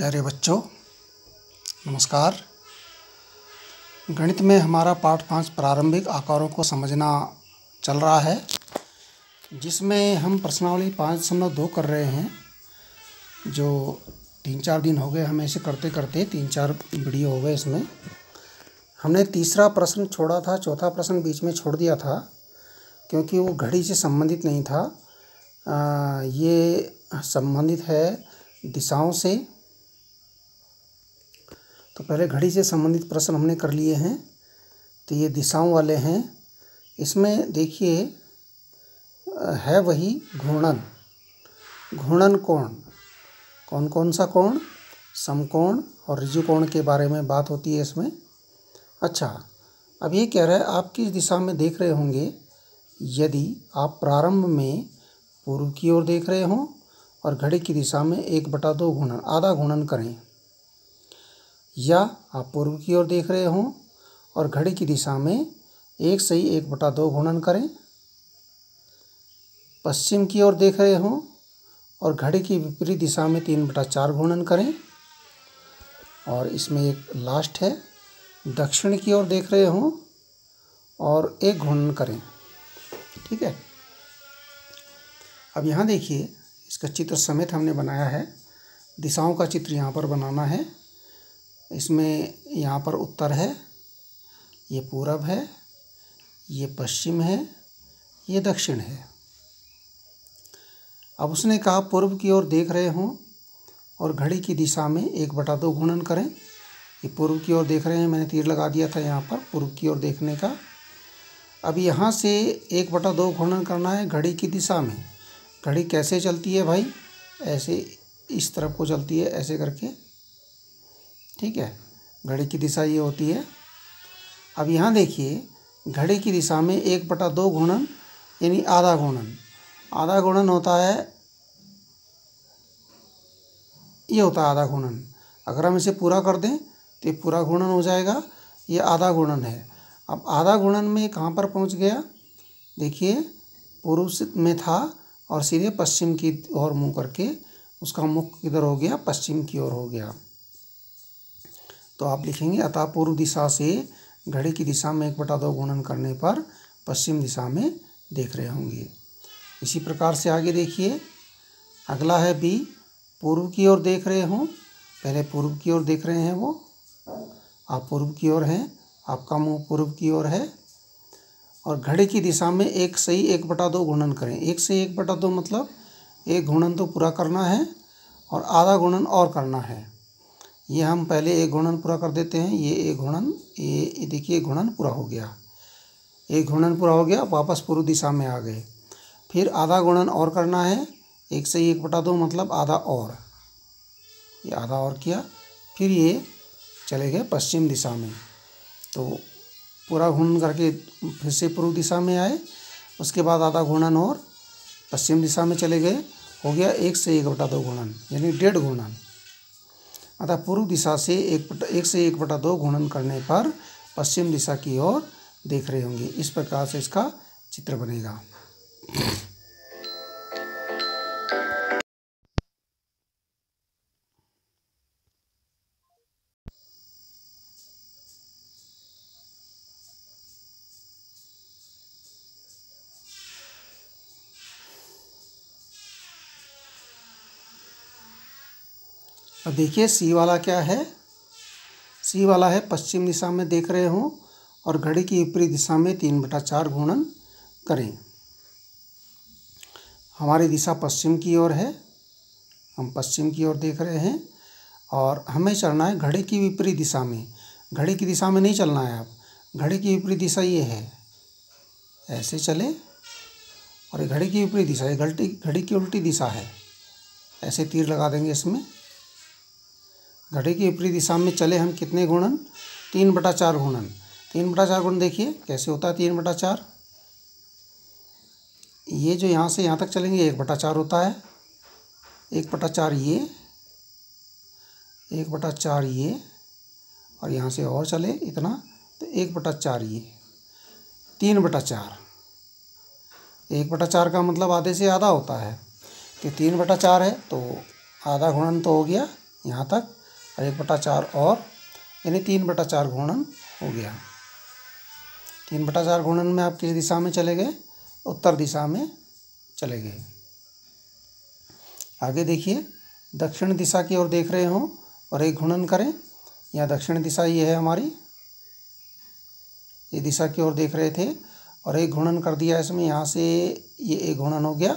प्यारे बच्चों, नमस्कार। गणित में हमारा पाठ 5 प्रारंभिक आकारों को समझना चल रहा है, जिसमें हम प्रश्नावली 5.2 कर रहे हैं। जो 3-4 दिन हो गए हमें इसे करते करते, 3-4 वीडियो हो गए। इसमें हमने तीसरा प्रश्न छोड़ा था, चौथा प्रश्न बीच में छोड़ दिया था क्योंकि वो घड़ी से संबंधित नहीं था। ये संबंधित है दिशाओं से। तो पहले घड़ी से संबंधित प्रश्न हमने कर लिए हैं, तो ये दिशाओं वाले हैं। इसमें देखिए है वही घूर्णन। घूर्णन कोण, कौन कौन सा कोण? समकोण और ऋजुकोण के बारे में बात होती है इसमें। अच्छा, अब ये कह रहा है आप किस दिशा में देख रहे होंगे। यदि आप प्रारंभ में पूर्व की ओर देख रहे हों और घड़ी की दिशा में 1/2 घूर्णन, आधा घूर्णन करें, या आप पूर्व की ओर देख रहे हों और घड़ी की दिशा में 1/2 घूर्णन करें, पश्चिम की ओर देख रहे हों और घड़ी की विपरीत दिशा में 3/4 घूर्णन करें, और इसमें एक लास्ट है, दक्षिण की ओर देख रहे हों और 1 घूर्णन करें। ठीक है। अब यहाँ देखिए, इसका चित्र समेत हमने बनाया है। दिशाओं का चित्र यहाँ पर बनाना है। इसमें यहाँ पर उत्तर है, ये पूरब है, ये पश्चिम है, ये दक्षिण है। अब उसने कहा पूर्व की ओर देख रहे हों और घड़ी की दिशा में 1/2 घूर्णन करें। ये पूर्व की ओर देख रहे हैं, मैंने तीर लगा दिया था यहाँ पर पूर्व की ओर देखने का। अब यहाँ से 1/2 घूर्णन करना है घड़ी की दिशा में। घड़ी कैसे चलती है भाई? ऐसे इस तरफ को चलती है, ऐसे करके। ठीक है, घड़ी की दिशा ये होती है। अब यहाँ देखिए, घड़ी की दिशा में 1/2 घूर्णन यानी आधा घूर्णन। आधा घूर्णन होता है, ये होता है आधा घूर्णन। अगर हम इसे पूरा कर दें तो ये पूरा घूर्णन हो जाएगा, ये आधा घूर्णन है। अब आधा घूर्णन में कहाँ पर पहुँच गया? देखिए, पूर्व में था और सीधे पश्चिम की ओर मुँह करके उसका मुख किधर हो गया? पश्चिम की ओर हो गया। तो आप लिखेंगे अतः पूर्व दिशा से घड़ी की दिशा में 1/2 घूर्णन करने पर पश्चिम दिशा में देख रहे होंगे। इसी प्रकार से आगे देखिए, अगला है बी, पूर्व की ओर देख रहे हों। पहले पूर्व की ओर देख रहे हैं वो, आप पूर्व की ओर हैं, आपका मुंह पूर्व की ओर है, और घड़ी की दिशा में 1/2 घूर्णन करें। 1/2 मतलब 1 घूर्णन तो पूरा करना है और आधा घूर्णन और करना है। ये हम पहले 1 घूर्णन पूरा कर देते हैं। ये 1 घूर्णन, ये देखिए 1 घूर्णन पूरा हो गया। 1 घूर्णन पूरा हो गया, वापस पूर्व दिशा में आ गए। फिर आधा घूर्णन और करना है। 1/2 मतलब आधा और, ये आधा और किया। फिर ये चले गए पश्चिम दिशा में, तो पूरा घूर्णन करके फिर से पूर्व दिशा में आए। उसके बाद आधा घूर्णन और पश्चिम दिशा में चले गए। हो गया 1/2 घूर्णन यानी 1.5 घूर्णन। अतः पूर्व दिशा से 1/2 घूर्णन करने पर पश्चिम दिशा की ओर देख रहे होंगे। इस प्रकार से इसका चित्र बनेगा। अब देखिए सी वाला क्या है? सी वाला है पश्चिम दिशा में देख रहे हों और घड़ी की विपरीत दिशा में 3/4 घूर्णन करें। हमारी दिशा पश्चिम की ओर है, हम पश्चिम की ओर देख रहे हैं और हमें चलना है घड़ी की विपरीत दिशा में। घड़ी की दिशा में नहीं चलना है। आप घड़ी की विपरीत दिशा ये है, ऐसे चले, और ये घड़ी की विपरीत दिशा, ये घड़ी की उल्टी दिशा है, ऐसे तीर लगा देंगे इसमें। घड़ी की विपरीत दिशा में चले हम कितने घूर्णन? 3/4 घूर्णन। 3/4 घूर्णन देखिए कैसे होता है 3/4। ये जो यहाँ से यहाँ तक चलेंगे 1/4 होता है। 1/4 ये, 1/4 ये, और यहाँ से और चले इतना, तो 1/4 ये, 3/4। 1/4 का मतलब आधे से आधा होता है, तो 3/4 है, तो आधा घूर्णन तो हो गया, यहाँ तक, और 1/4 और, यानी 3/4 घूर्णन हो गया। 3/4 घूर्णन में आप किस दिशा में चले गए? उत्तर दिशा में चले गए। आगे देखिए, दक्षिण दिशा की ओर देख रहे हो और एक घूर्णन करें। यहाँ दक्षिण दिशा ये है हमारी, ये दिशा की ओर देख रहे थे और एक घूर्णन कर दिया इसमें, यहाँ से ये एक घूर्णन हो गया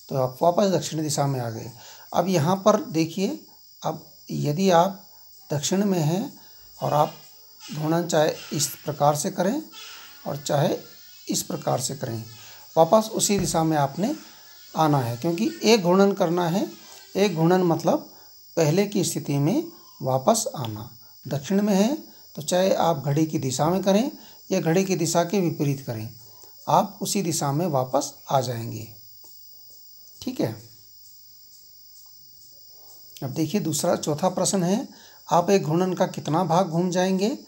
तो आप वापस दक्षिण दिशा में आ गए। अब यहाँ पर देखिए, अब यदि आप दक्षिण में हैं और आप घूर्णन चाहे इस प्रकार से करें और चाहे इस प्रकार से करें, वापस उसी दिशा में आपने आना है, क्योंकि एक घूर्णन करना है। एक घूर्णन मतलब पहले की स्थिति में वापस आना। दक्षिण में है तो चाहे आप घड़ी की दिशा में करें या घड़ी की दिशा के विपरीत करें, आप उसी दिशा में वापस आ जाएंगे। ठीक है। अब देखिए दूसरा, चौथा प्रश्न है, आप एक घूर्णन का कितना भाग घूम जाएंगे?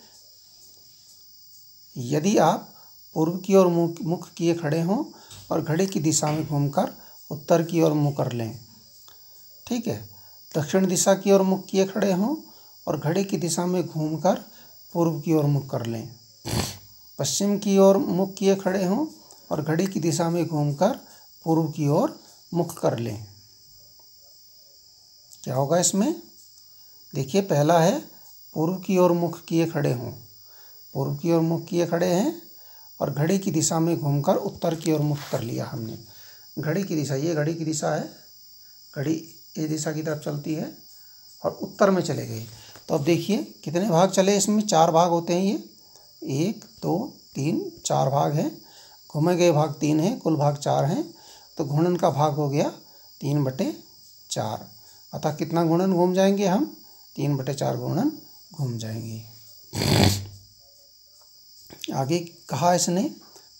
यदि आप पूर्व की ओर मुख किए खड़े हों और घड़ी की दिशा में घूमकर उत्तर की ओर मुँह कर लें। ठीक है। दक्षिण दिशा की ओर मुख किए खड़े हों और घड़ी की दिशा में घूमकर पूर्व की ओर मुख कर लें। पश्चिम की ओर मुख किए खड़े हों और घड़ी की दिशा में घूमकर पूर्व की ओर मुख कर लें। क्या होगा इसमें? देखिए, पहला है पूर्व की ओर मुख किए खड़े हों। पूर्व की ओर मुख किए खड़े हैं और घड़ी की दिशा में घूमकर उत्तर की ओर मुख कर लिया हमने। घड़ी की दिशा, ये घड़ी की दिशा है, घड़ी इस दिशा की तरफ चलती है और उत्तर में चले गए। तो अब देखिए कितने भाग चले इसमें? 4 भाग होते हैं ये, 1 2 3 4 भाग हैं। घूमे गए भाग 3 हैं, कुल भाग 4 हैं। तो घूर्णन का भाग हो गया 3/4। अतः कितना घूर्णन घूम जाएंगे हम? 3/4 घूर्णन घूम जाएंगे। आगे कहा इसने,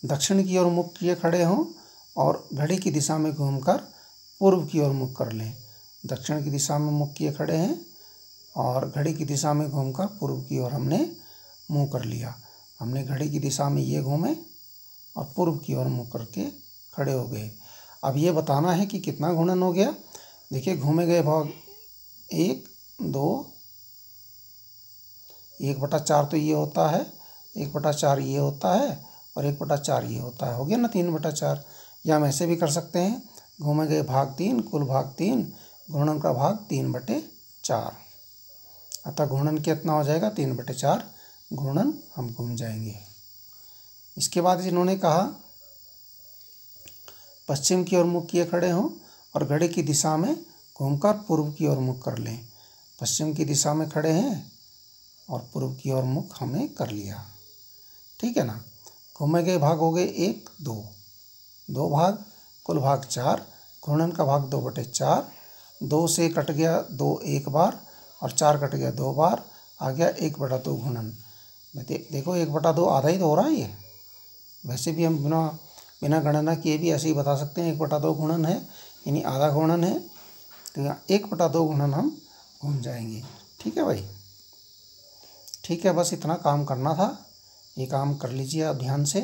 दक्षिण की ओर मुख किए खड़े हों और घड़ी की दिशा में घूमकर पूर्व की ओर मुख कर लें। दक्षिण की दिशा में मुख किए खड़े हैं और घड़ी की दिशा में घूमकर पूर्व की ओर हमने मुंह कर लिया। हमने घड़ी की दिशा में ये घूमे और पूर्व की ओर मुँह करके खड़े हो गए। अब ये बताना है कि कितना घूर्णन हो गया। देखिए, घूमे गए भाग 1 2, 1/4 तो ये होता है, 1/4 ये होता है और 1/4 ये होता है। हो गया ना 3/4। या हम ऐसे भी कर सकते हैं, घूमे गए भाग 3, कुल भाग 3, घूर्णन का भाग 3/4। अतः घूर्णन कितना हो जाएगा? 3/4 घूर्णन हम घूम जाएंगे। इसके बाद इन्होंने कहा, पश्चिम की ओर मुख किए खड़े हों और घड़ी की दिशा में घूमकर पूर्व की ओर मुख कर लें। पश्चिम की दिशा में खड़े हैं और पूर्व की ओर मुख हमने कर लिया। ठीक है ना। घूमे गए भाग हो गए 1 2, 2 भाग, कुल भाग 4, घूर्णन का भाग 2/4। 2 से कट गया 2 एक बार और 4 कट गया 2 बार, आ गया 1/2 घूर्णन। देखो 1/2 आधा ही तो हो रहा है ये। वैसे भी हम बिना गणना किए भी ऐसे ही बता सकते हैं 1/2 घूर्णन है, यानी आधा घूर्णन है। तो यहाँ 1/2 घूर्णन हम घूम जाएंगे। ठीक है भाई। ठीक है, बस इतना काम करना था। ये काम कर लीजिए आप ध्यान से।